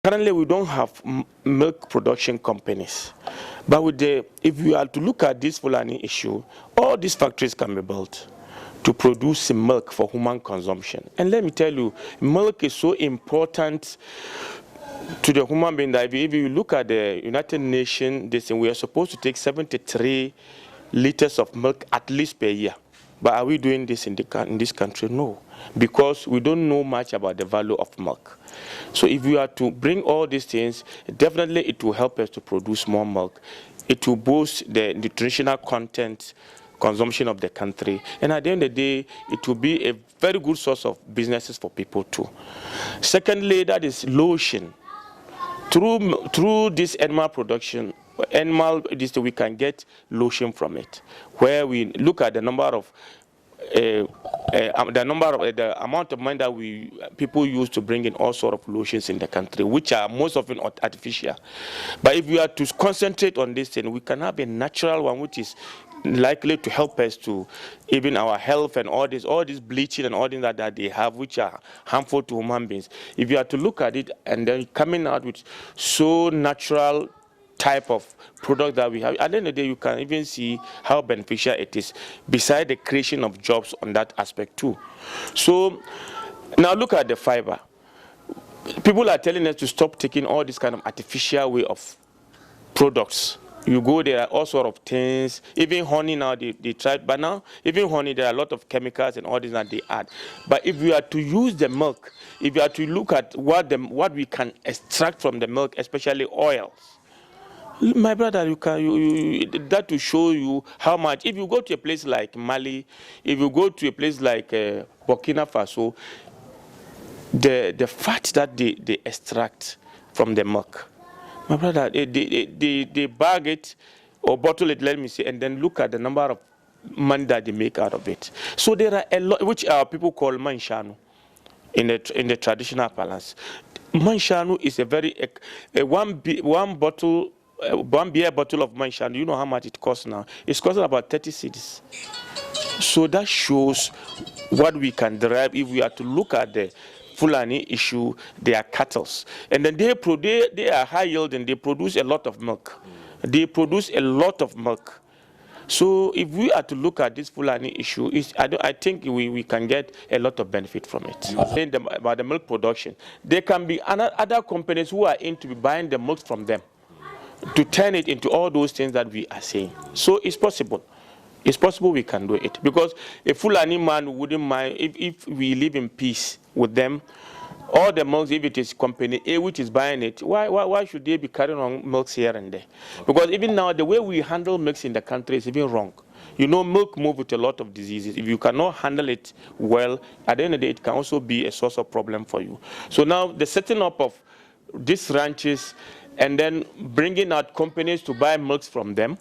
Currently, we don't have milk production companies. But if we are to look at this Fulani issue, all these factories can be built to produce milk for human consumption. And let me tell you, milk is so important to the human being that if you look at the United Nations, we are supposed to take 73 liters of milk at least per year. But are we doing this in this country? No, because we don't know much about the value of milk. So if we are to bring all these things, definitely it will help us to produce more milk. It will boost the nutritional consumption of the country. And at the end of the day, it will be a very good source of businesses for people too. Secondly, that is lotion. Through this animal production, we can get lotion from it, where we look at the amount of money that people use to bring in all sorts of lotions in the country, which are most often artificial. But if we are to concentrate on this thing, we can have a natural one, which is likely to help us to even our health and all this bleaching and all things that they have, which are harmful to human beings. If you are to look at it and then coming out with so natural type of product that we have, at the end of the day, you can even see how beneficial it is, beside the creation of jobs on that aspect too. So now look at the fiber. People are telling us to stop taking all this kind of artificial way of products. You go there, all sort of things, even honey now, they tried, but now, even honey, there are a lot of chemicals and all this that they add. But if we are to use the milk, if you are to look at what we can extract from the milk, especially oils, my brother, that will show you how much. If you go to a place like Mali, if you go to a place like Burkina Faso, the fat that they extract from the milk, my brother, they bag it or bottle it, let me say, and then look at the number of money that they make out of it. So there are a lot, which people call manshanu in the traditional parlance. Manshanu is a very one beer bottle of manshanu. You know how much it costs now? It's costing about 30 cedis. So that shows what we can derive if we are to look at the Fulani issue. They are cattle, and then they are high yielding. They produce a lot of milk. They produce a lot of milk. So if we are to look at this Fulani issue, I think we can get a lot of benefit from it. About the milk production, there can be other companies who are into buying the milk from them to turn it into all those things that we are saying. So it's possible. It's possible we can do it, because a Fulani man wouldn't mind if we live in peace with them. All the milks, if it is company A which is buying it, why should they be carrying on milks here and there? Because even now, the way we handle milks in the country is even wrong. You know, milk moves with a lot of diseases. If you cannot handle it well, at the end of the day, it can also be a source of problem for you. So now, the setting up of these ranches and then bringing out companies to buy milks from them,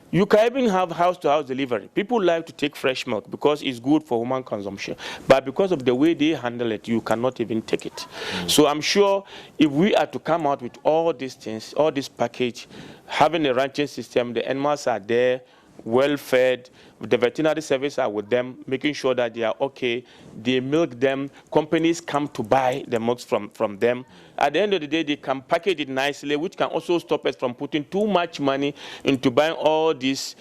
you can even have house-to-house delivery. People like to take fresh milk because it's good for human consumption. But because of the way they handle it, you cannot even take it. So I'm sure if we are to come out with all these things, all this package, having a ranching system, the animals are there, well-fed, the veterinary service are with them, making sure that they are okay, they milk them, companies come to buy the milk from them. At the end of the day, they can package it nicely, which can also stop us from putting too much money into buying all these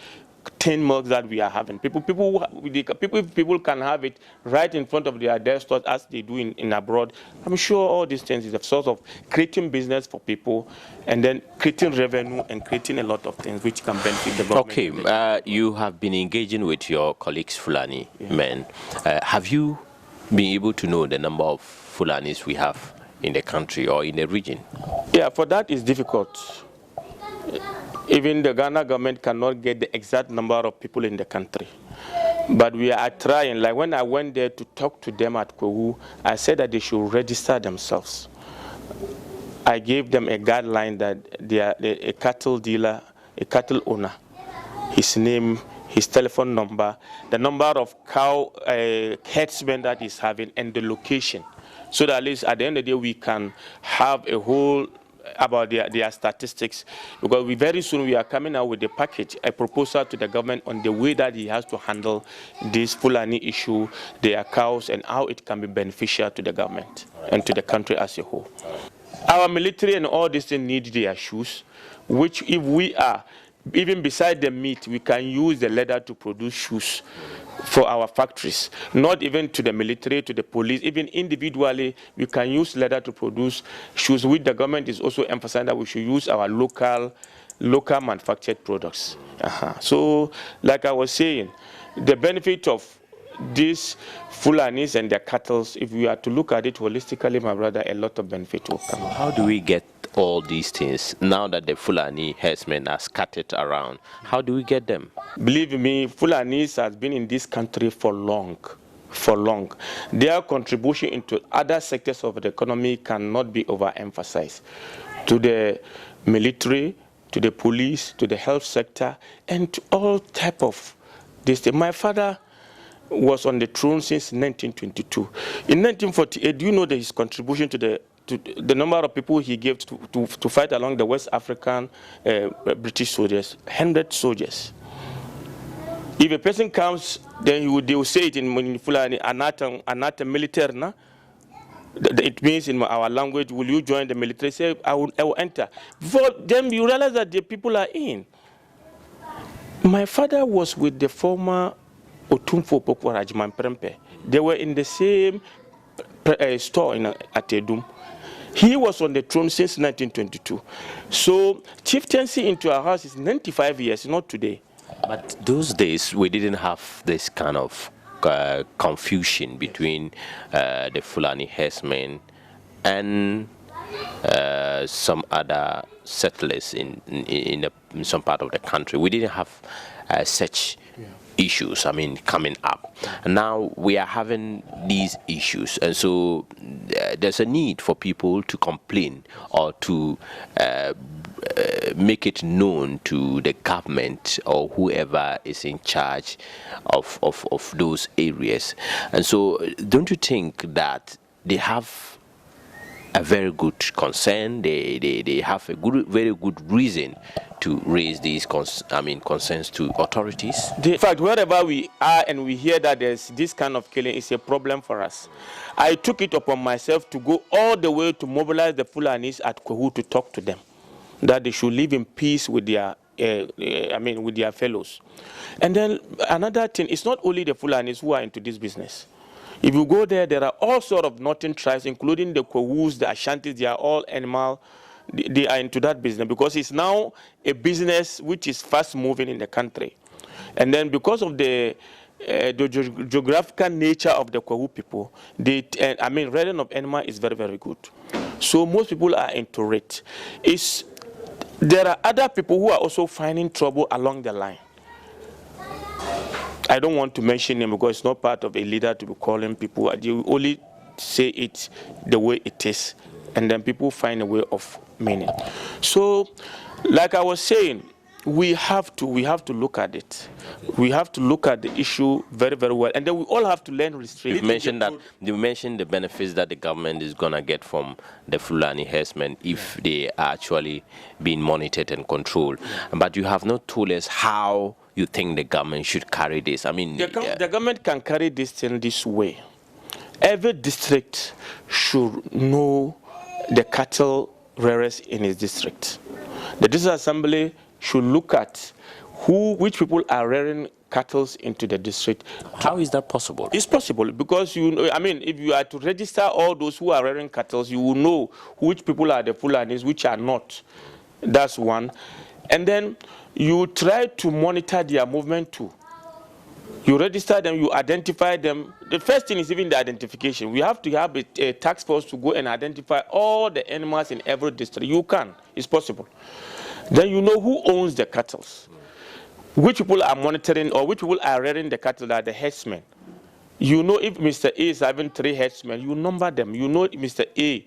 tin milks that we are having. People can have it right in front of their desktop as they do in abroad. I'm sure all these things is a source of creating business for people and then creating revenue and creating a lot of things which can benefit the government. Okay, you have been engaging with your colleagues Fulani men. Have you been able to know the number of Fulanis we have in the country or in the region? Yeah, for that it's difficult. Even the Ghana government cannot get the exact number of people in the country. But we are trying. Like when I went there to talk to them at Kowu, I said that they should register themselves. I gave them a guideline that they are a cattle dealer, a cattle owner, his name, his telephone number, the number of cow herdsmen that he's having, and the location. So that at least at the end of the day, we can have a whole about their statistics, because very soon we are coming out with a package, a proposal to the government on the way that he has to handle this Fulani issue, their cows, and how it can be beneficial to the government and to the country as a whole. Our military and all these things need their shoes, which if we are, even beside the meat, we can use the leather to produce shoes for our factories. Not even to the military, to the police, even individually, we can use leather to produce shoes, which the government is also emphasizing that we should use our local manufactured products. So, like I was saying, the benefit of these Fulanis and their cattle, if we are to look at it holistically, my brother, a lot of benefit will come. How do we get all these things now that the Fulani herdsmen are scattered around? How do we get them? Believe me, Fulanis has been in this country for long. Their contribution into other sectors of the economy cannot be overemphasized. To the military, to the police, to the health sector, and to all type of this. My father was on the throne since 1922. In 1948, do you know that his contribution to the number of people he gave to fight along the West African British soldiers? 100 soldiers. If a person comes, then they will say it in Fulani, anata militaire, na? It means in our language, will you join the military? Say, I will enter. Before then, you realize that the people are in. My father was with the former Otumfo Pokwa Rajman Prempe. They were in the same store in Atedum. He was on the throne since 1922. So chieftaincy into our house is 95 years, not today. But those days, we didn't have this kind of confusion between the Fulani herdsmen and some other settlers in some part of the country. We didn't have such issues, coming up. Now we are having these issues, and so there's a need for people to complain or to make it known to the government or whoever is in charge of those areas. And so don't you think that they have a very good concern, they have a very good reason to raise these concerns to authorities? In fact, wherever we are and we hear that there's this kind of killing, is a problem for us. I took it upon myself to go all the way to mobilize the Fulanis at Kwehu to talk to them, that they should live in peace with their with their fellows. And then another thing, it's not only the Fulanis who are into this business. If you go there, there are all sorts of northern tribes, including the Kwewus, the Ashantis. They are all animal. They are into that business because it's now a business which is fast moving in the country. And then because of the geographical nature of the Kwewu people, rearing of animal is very, very good. So most people are into it. There are other people who are also finding trouble along the line. I don't want to mention them because it's not part of a leader to be calling people. You only say it the way it is, and then people find a way of meaning. So, like I was saying, we have to look at it. We have to look at the issue very, very well, and then we all have to learn restraint. You mentioned the benefits that the government is gonna get from the Fulani herdsmen if they are actually being monitored and controlled. But you have not told us how you think the government should carry this. The government can carry this thing this way. Every district should know the cattle rearers in its district. The district assembly should look at which people are rearing cattle into the district. How is that possible? It's possible because if you are to register all those who are rearing cattle, you will know which people are the Fulanis, which are not. That's one. And then you try to monitor their movement too. You register them, you identify them. The first thing is even the identification. We have to have a task force to go and identify all the animals in every district. You can, it's possible. Then you know who owns the cattle, which people are monitoring or which people are rearing the cattle are the herdsmen. You know if Mr. A is having 3 herdsmen, you number them. You know Mr. A,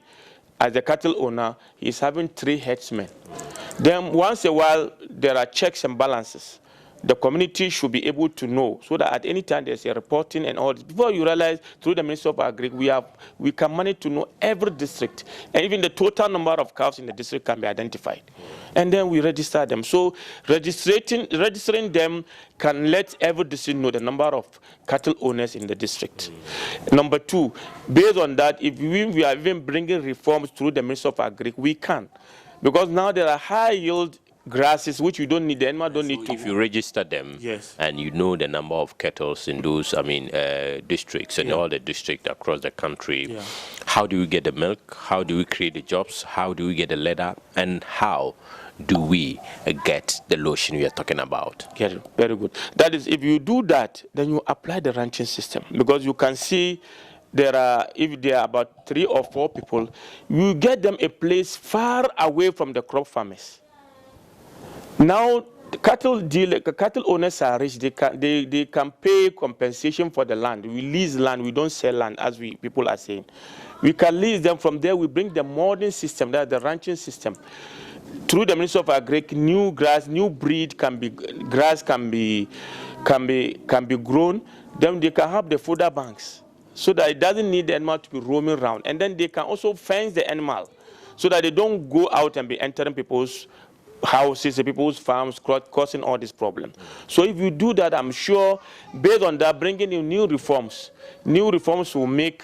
as the cattle owner, is having 3 herdsmen. Then once a while, there are checks and balances. the community should be able to know, so that at any time there's a reporting and all this. Before you realize, through the Ministry of Agri, we can manage to know every district, and even the total number of cows in the district can be identified. And then we register them. So registering them can let every district know the number of cattle owners in the district. Number two, based on that, if we are even bringing reforms through the Ministry of Agri, we can. Because now there are high yield grasses which you don't need, the animal don't need to. If you register them, yes, and you know the number of cattle in those, districts and all the districts across the country, how do we get the milk? How do we create the jobs? How do we get the leather? And how do we get the lotion we are talking about? Get it. Very good. That is, if you do that, then you apply the ranching system, because you can see if there are about 3 or 4 people, you get them a place far away from the crop farmers. Now, the cattle owners are rich. They can pay compensation for the land. We lease land. We don't sell land, as people are saying. We can lease them. From there, we bring the modern system, that's the ranching system. Through the Ministry of Agri, new grass, new breed can be grown. Then they can have the fodder banks, so that it doesn't need the animal to be roaming around. And then they can also fence the animal, so that they don't go out and be entering people's houses, people's farms, causing all this problem. So if you do that, I'm sure, based on that, bringing in new reforms will make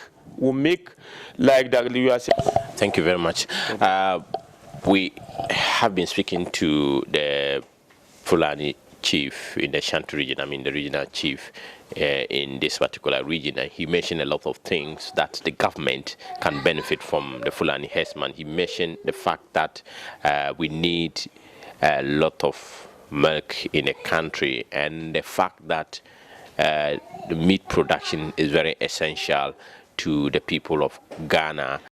like that you are saying. Thank you very much. We have been speaking to the Fulani chief in the Ashanti region, the regional chief in this particular region, and he mentioned a lot of things that the government can benefit from the Fulani herdsman. He mentioned the fact that we need a lot of milk in the country, and the fact that the meat production is very essential to the people of Ghana.